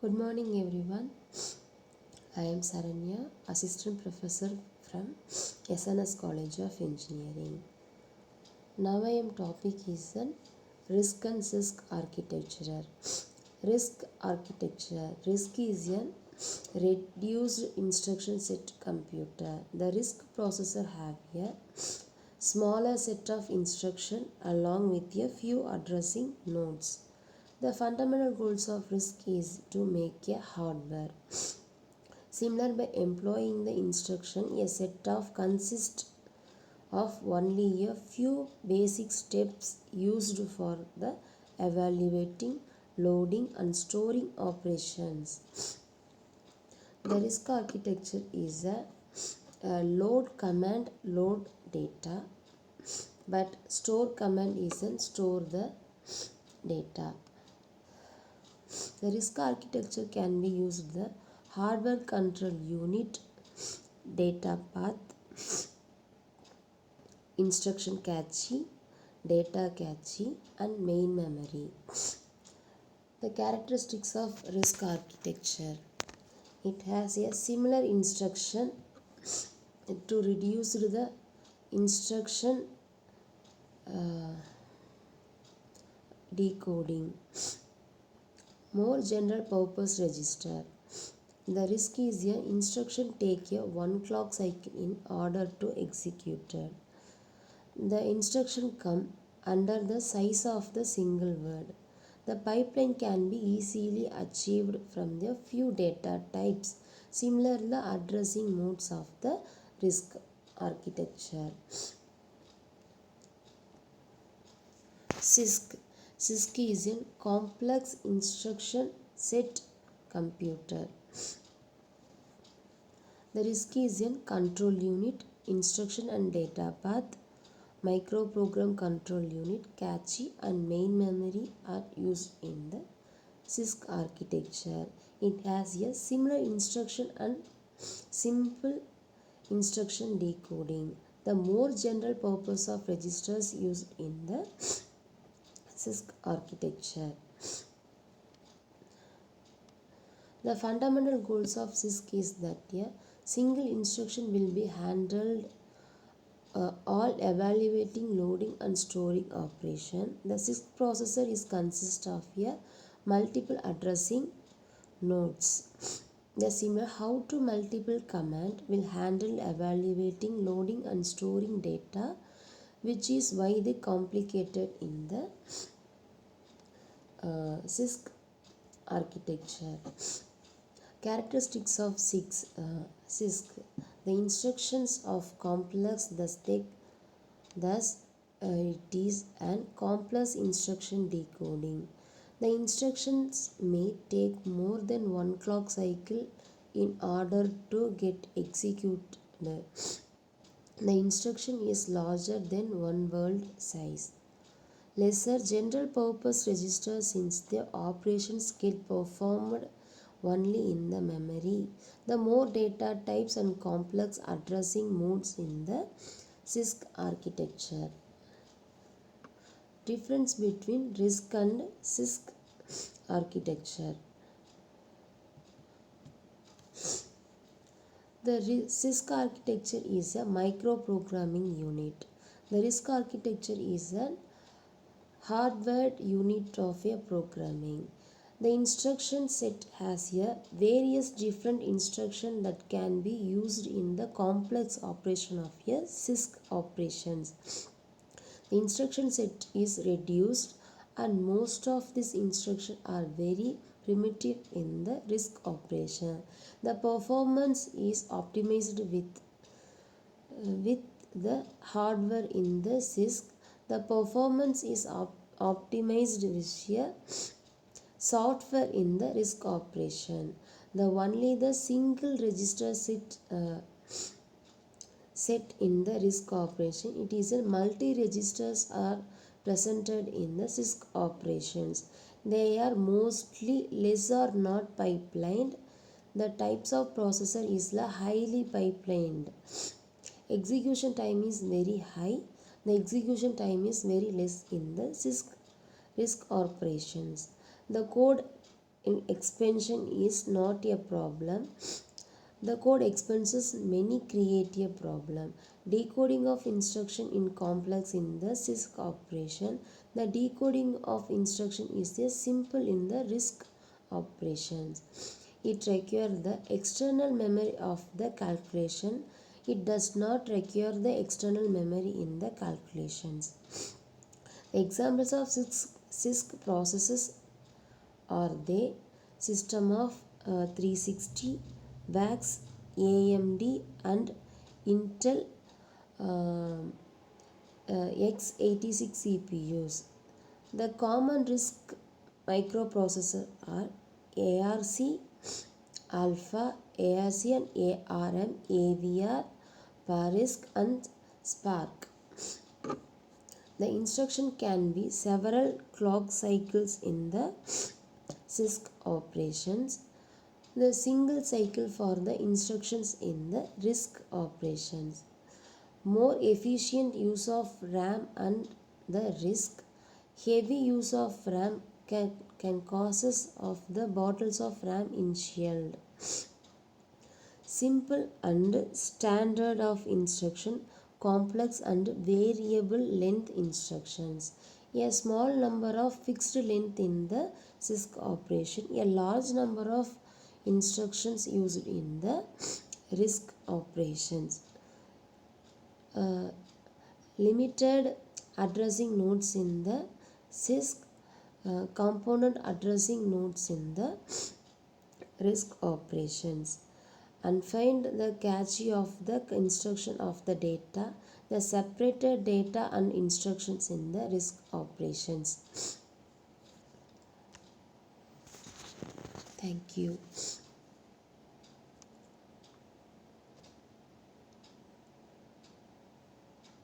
Good morning everyone. I am Saranya, Assistant Professor from SNS College of Engineering. Now I am topic is RISC and CISC architecture. RISC architecture. RISC is a reduced instruction set computer. The RISC processor have a smaller set of instruction along with a few addressing nodes. The fundamental goals of RISC is to make a hardware similar by employing the instruction a set of consists of only a few basic steps used for the evaluating, loading and storing operations. The RISC architecture is a load command load data, but store command isn't store the data. The RISC architecture can be used the hardware control unit, data path, instruction cache, data cache and main memory. The characteristics of RISC architecture. It has a similar instruction to reduce the instruction decoding. More general purpose register. The RISC is a instruction take a one clock cycle in order to execute it. The instruction come under the size of the single word. The pipeline can be easily achieved from the few data types, similarly addressing modes of the RISC architecture. CISC. CISC is a complex instruction set computer. The RISC is a control unit, instruction and data path, microprogram control unit, cache and main memory are used in the CISC architecture. It has a similar instruction and simple instruction decoding. The more general purpose of registers used in the CISC architecture. The fundamental goals of CISC is that a single instruction will be handled all evaluating, loading and storing operation. The CISC processor is consist of a multiple addressing nodes. The similar how to multiple command will handle evaluating, loading and storing data, which is why they complicated in the CISC architecture. Characteristics of CISC. The instructions of complex it is an complex instruction decoding. The instructions may take more than one clock cycle in order to get executed. The instruction is larger than one word size. Lesser general purpose registers since the operations get performed only in the memory. The more data types and complex addressing modes in the CISC architecture. Difference between RISC and CISC architecture. The CISC architecture is a microprogramming unit. The RISC architecture is a hardware unit of a programming. The instruction set has a various different instructions that can be used in the complex operation of a CISC operations. The instruction set is reduced and most of these instructions are very primitive in the RISC operation. The performance is optimized with the hardware in the CISC. The performance is optimized with a software in the RISC operation. The only the single register set in the RISC operation. It is a multi-registers are presented in the CISC operations. They are mostly less or not pipelined. The types of processor is highly pipelined. Execution time is very high. The execution time is very less in the CISC RISC operations. The code in expansion is not a problem. The code expenses many create a problem. Decoding of instruction in complex in the CISC operation. The decoding of instruction is a simple in the RISC operations. It requires the external memory of the calculation. It does not require the external memory in the calculations. Examples of CISC processes are the system of 360, VAX, AMD and Intel uh, x86 CPUs. The common RISC microprocessor are ARC, Alpha, ARC and ARM, AVR, RISC and Spark. The instruction can be several clock cycles in the CISC operations. The single cycle for the instructions in the RISC operations. More efficient use of RAM and the RISC. Heavy use of RAM can causes of the bottles of RAM initialed. Simple and standard of instruction, complex and variable length instructions. A small number of fixed length in the CISC operation, a large number of instructions used in the RISC operations. Limited addressing nodes in the CISC, component addressing nodes in the RISC operations. Unfind the cache of the instruction of the data, the separated data and instructions in the RISC operations. Thank you.